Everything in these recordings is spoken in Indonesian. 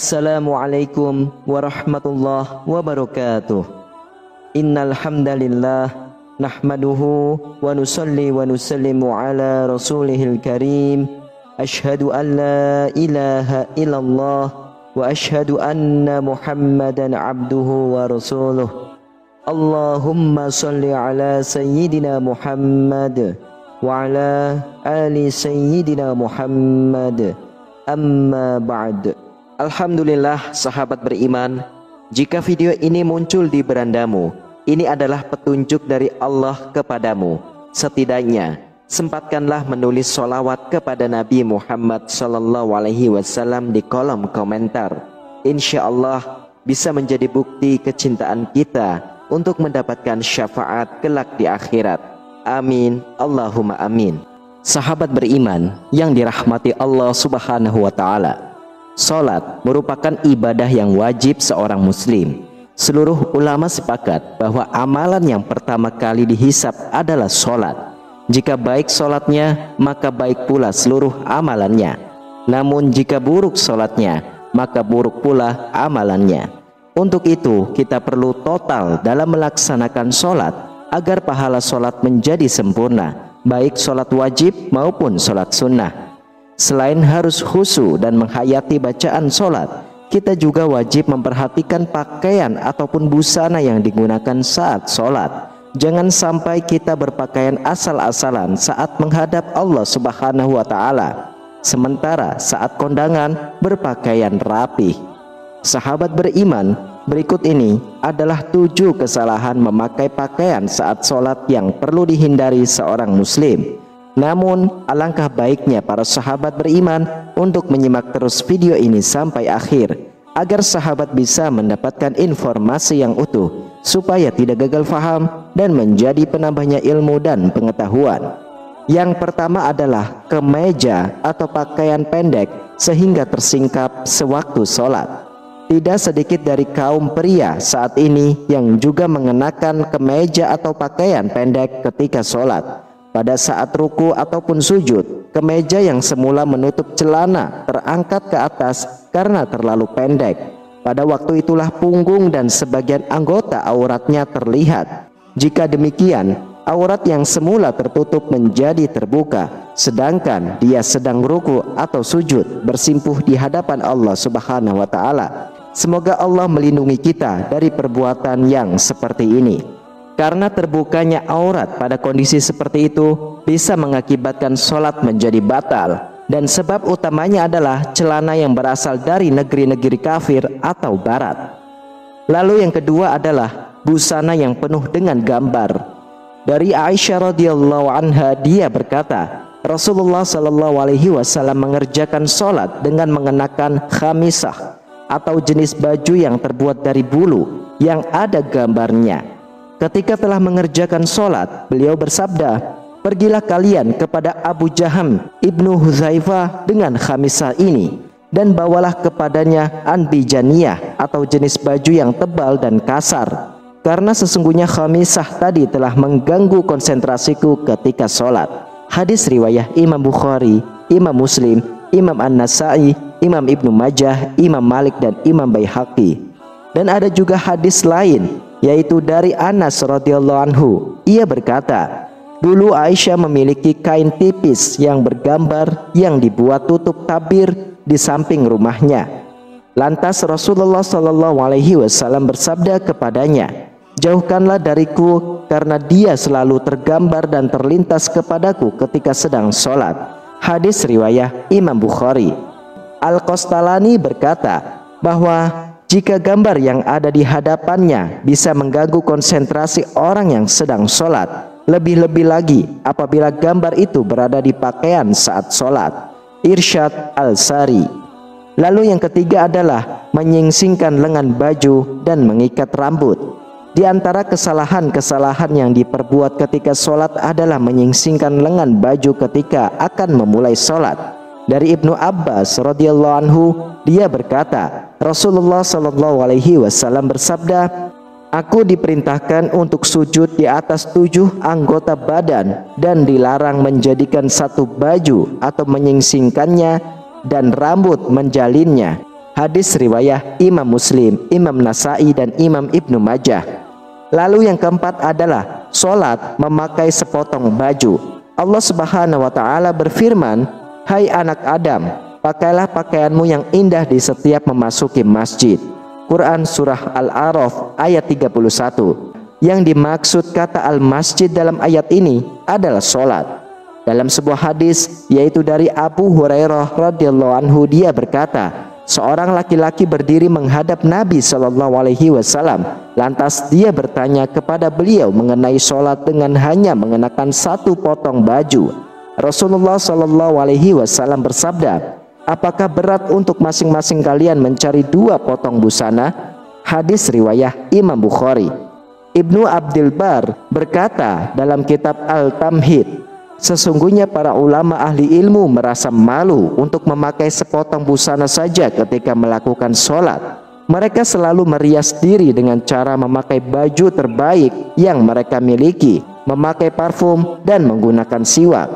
Assalamualaikum warahmatullahi wabarakatuh. Innal hamdalillah nahmaduhu wa nusalli wa nusallimu ala rasulihil karim. Ashhadu an la ilaha illallah wa ashhadu anna Muhammadan abduhu wa rasuluh. Allahumma salli ala sayyidina Muhammad wa ala ali sayyidina Muhammad. Amma ba'd. Alhamdulillah sahabat beriman, jika video ini muncul di berandamu, ini adalah petunjuk dari Allah kepadamu. Setidaknya sempatkanlah menulis sholawat kepada Nabi Muhammad SAW di kolom komentar. Insya Allah bisa menjadi bukti kecintaan kita untuk mendapatkan syafaat kelak di akhirat. Amin, Allahumma amin. Sahabat beriman yang dirahmati Allah Subhanahu wa Ta'ala, salat merupakan ibadah yang wajib seorang muslim. Seluruh ulama sepakat bahwa amalan yang pertama kali dihisab adalah salat. Jika baik salatnya, maka baik pula seluruh amalannya. Namun jika buruk salatnya, maka buruk pula amalannya. Untuk itu kita perlu total dalam melaksanakan salat agar pahala salat menjadi sempurna, baik salat wajib maupun salat sunnah. Selain harus khusyuk dan menghayati bacaan salat, kita juga wajib memperhatikan pakaian ataupun busana yang digunakan saat salat. Jangan sampai kita berpakaian asal-asalan saat menghadap Allah Subhanahu wa Ta'ala, sementara saat kondangan berpakaian rapi. Sahabat beriman, berikut ini adalah 7 kesalahan memakai pakaian saat salat yang perlu dihindari seorang muslim. Namun alangkah baiknya para sahabat beriman untuk menyimak terus video ini sampai akhir, agar sahabat bisa mendapatkan informasi yang utuh, supaya tidak gagal faham dan menjadi penambahnya ilmu dan pengetahuan. Yang pertama adalah kemeja atau pakaian pendek sehingga tersingkap sewaktu sholat. Tidak sedikit dari kaum pria saat ini yang juga mengenakan kemeja atau pakaian pendek ketika sholat. Pada saat ruku ataupun sujud, kemeja yang semula menutup celana terangkat ke atas karena terlalu pendek. Pada waktu itulah punggung dan sebagian anggota auratnya terlihat. Jika demikian, aurat yang semula tertutup menjadi terbuka, sedangkan dia sedang ruku atau sujud bersimpuh di hadapan Allah Subhanahu wa Ta'ala. Semoga Allah melindungi kita dari perbuatan yang seperti ini. Karena terbukanya aurat pada kondisi seperti itu bisa mengakibatkan sholat menjadi batal, dan sebab utamanya adalah celana yang berasal dari negeri-negeri kafir atau barat. Lalu yang kedua adalah busana yang penuh dengan gambar. Dari Aisyah radhiyallahu anha, dia berkata, Rasulullah SAW mengerjakan sholat dengan mengenakan khamisah atau jenis baju yang terbuat dari bulu yang ada gambarnya. Ketika telah mengerjakan sholat, beliau bersabda, pergilah kalian kepada Abu Jaham ibnu Hudzaifah dengan khamisah ini, dan bawalah kepadanya anbijaniyah atau jenis baju yang tebal dan kasar, karena sesungguhnya khamisah tadi telah mengganggu konsentrasiku ketika sholat. Hadis riwayah Imam Bukhari, Imam Muslim, Imam An-Nasai, Imam Ibnu Majah, Imam Malik dan Imam Baihaqi. Dan ada juga hadis lain, yaitu dari Anas radhiyallahu anhu. Ia berkata, dulu Aisyah memiliki kain tipis yang bergambar yang dibuat tutup tabir di samping rumahnya. Lantas Rasulullah SAW bersabda kepadanya, jauhkanlah dariku karena dia selalu tergambar dan terlintas kepadaku ketika sedang sholat. Hadis riwayah Imam Bukhari. Al-Qastalani berkata bahwa jika gambar yang ada di hadapannya bisa mengganggu konsentrasi orang yang sedang sholat, lebih-lebih lagi apabila gambar itu berada di pakaian saat sholat. Irsyad Al-Sari. Lalu yang ketiga adalah menyingsingkan lengan baju dan mengikat rambut. Di antara kesalahan-kesalahan yang diperbuat ketika sholat adalah menyingsingkan lengan baju ketika akan memulai sholat. Dari Ibnu Abbas radhiyallahu anhu, dia berkata, Rasulullah SAW bersabda, aku diperintahkan untuk sujud di atas 7 anggota badan dan dilarang menjadikan satu baju atau menyingsingkannya dan rambut menjalinnya. Hadis riwayah Imam Muslim, Imam Nasa'i, dan Imam Ibnu Majah. Lalu yang keempat adalah sholat memakai sepotong baju. Allah Subhanahu wa Ta'ala berfirman, "Hai anak Adam, pakailah pakaianmu yang indah di setiap memasuki masjid." Quran Surah Al-A'raf ayat 31. Yang dimaksud kata al-masjid dalam ayat ini adalah sholat. Dalam sebuah hadis, yaitu dari Abu Hurairah radhiyallahu anhu, dia berkata, seorang laki-laki berdiri menghadap Nabi SAW. Lantas dia bertanya kepada beliau mengenai sholat dengan hanya mengenakan satu potong baju. Rasulullah SAW bersabda, "Apakah berat untuk masing-masing kalian mencari 2 potong busana?" Hadis riwayah Imam Bukhari. Ibnu Abdul Bar berkata dalam kitab Al-Tamhid, sesungguhnya para ulama ahli ilmu merasa malu untuk memakai sepotong busana saja ketika melakukan sholat. Mereka selalu merias diri dengan cara memakai baju terbaik yang mereka miliki, memakai parfum, dan menggunakan siwak.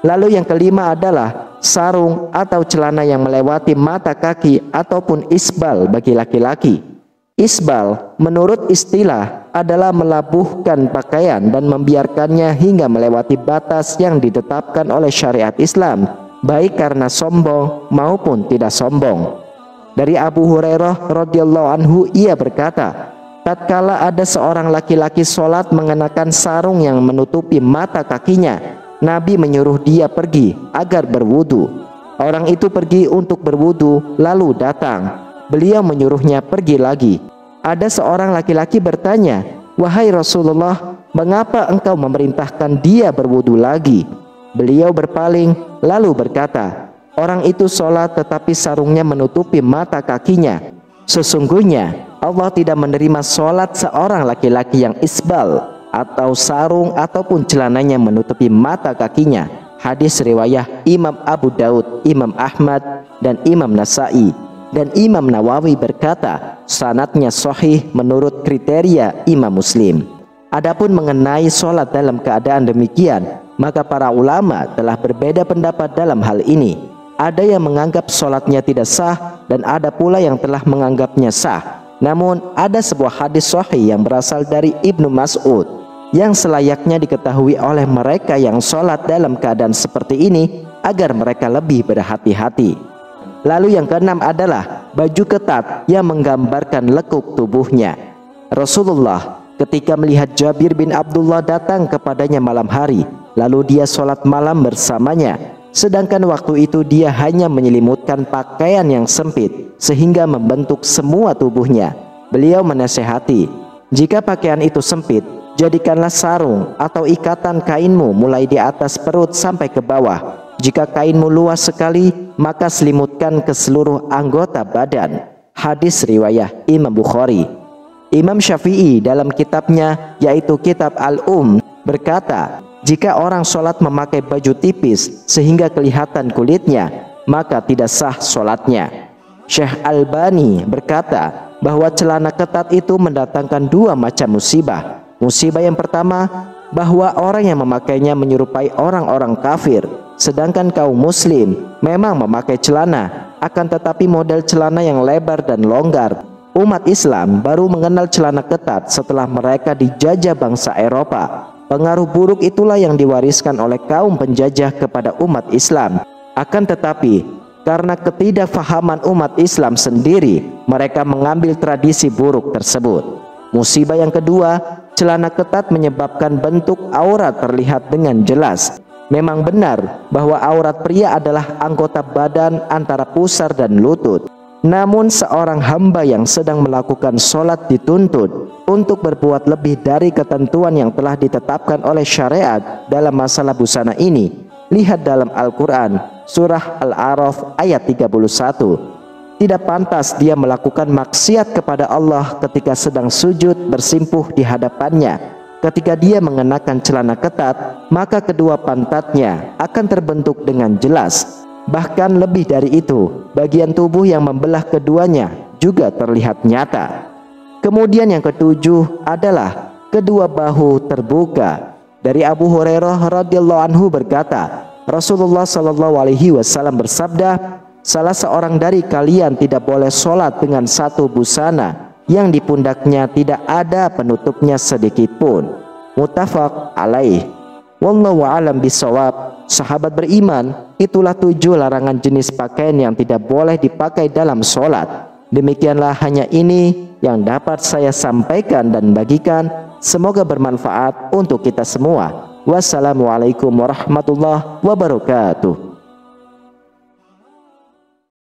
Lalu yang kelima adalah sarung atau celana yang melewati mata kaki ataupun isbal bagi laki-laki. Isbal menurut istilah adalah melabuhkan pakaian dan membiarkannya hingga melewati batas yang ditetapkan oleh syariat Islam, baik karena sombong maupun tidak sombong. Dari Abu Hurairah radhiyallahu anhu, ia berkata, tatkala ada seorang laki-laki sholat mengenakan sarung yang menutupi mata kakinya, Nabi menyuruh dia pergi agar berwudu. Orang itu pergi untuk berwudu lalu datang. Beliau menyuruhnya pergi lagi. Ada seorang laki-laki bertanya, "Wahai Rasulullah, mengapa engkau memerintahkan dia berwudu lagi?" Beliau berpaling lalu berkata, "Orang itu sholat tetapi sarungnya menutupi mata kakinya. Sesungguhnya Allah tidak menerima sholat seorang laki-laki yang isbal atau sarung ataupun celananya menutupi mata kakinya." Hadis riwayah Imam Abu Daud, Imam Ahmad, dan Imam Nasa'i. Dan Imam Nawawi berkata, sanadnya sahih menurut kriteria Imam Muslim. Adapun mengenai sholat dalam keadaan demikian, maka para ulama telah berbeda pendapat dalam hal ini. Ada yang menganggap sholatnya tidak sah, dan ada pula yang telah menganggapnya sah. Namun ada sebuah hadis sahih yang berasal dari Ibnu Mas'ud yang selayaknya diketahui oleh mereka yang sholat dalam keadaan seperti ini agar mereka lebih berhati-hati. Lalu yang keenam adalah baju ketat yang menggambarkan lekuk tubuhnya. Rasulullah ketika melihat Jabir bin Abdullah datang kepadanya malam hari, lalu dia sholat malam bersamanya, sedangkan waktu itu dia hanya menyelimutkan pakaian yang sempit sehingga membentuk semua tubuhnya. Beliau menasehati, jika pakaian itu sempit, jadikanlah sarung atau ikatan kainmu mulai di atas perut sampai ke bawah. Jika kainmu luas sekali, maka selimutkan ke seluruh anggota badan. Hadis riwayah Imam Bukhari. Imam Syafi'i dalam kitabnya yaitu kitab Al-Um berkata, jika orang sholat memakai baju tipis sehingga kelihatan kulitnya, maka tidak sah sholatnya. Syekh Albani berkata bahwa celana ketat itu mendatangkan 2 macam musibah. Musibah yang pertama, bahwa orang yang memakainya menyerupai orang-orang kafir, sedangkan kaum muslim memang memakai celana, akan tetapi model celana yang lebar dan longgar. Umat Islam baru mengenal celana ketat setelah mereka dijajah bangsa Eropa. Pengaruh buruk itulah yang diwariskan oleh kaum penjajah kepada umat Islam. Akan tetapi karena ketidakfahaman umat Islam sendiri, mereka mengambil tradisi buruk tersebut. Musibah yang kedua, celana ketat menyebabkan bentuk aurat terlihat dengan jelas. Memang benar bahwa aurat pria adalah anggota badan antara pusar dan lutut. Namun seorang hamba yang sedang melakukan sholat dituntut untuk berbuat lebih dari ketentuan yang telah ditetapkan oleh syariat dalam masalah busana ini. Lihat dalam Al-Quran surah Al-A'raf ayat 31. Tidak pantas dia melakukan maksiat kepada Allah ketika sedang sujud bersimpuh di hadapannya. Ketika dia mengenakan celana ketat, maka kedua pantatnya akan terbentuk dengan jelas. Bahkan lebih dari itu, bagian tubuh yang membelah keduanya juga terlihat nyata. Kemudian yang ketujuh adalah kedua bahu terbuka. Dari Abu Hurairah radhiyallahu anhu berkata, Rasulullah SAW bersabda, salah seorang dari kalian tidak boleh sholat dengan satu busana yang di pundaknya tidak ada penutupnya sedikit pun. Muttafaq alaih. Wallahu a'lam bishawab. Sahabat beriman, itulah 7 larangan jenis pakaian yang tidak boleh dipakai dalam sholat. Demikianlah, hanya ini yang dapat saya sampaikan dan bagikan. Semoga bermanfaat untuk kita semua. Wassalamualaikum warahmatullahi wabarakatuh.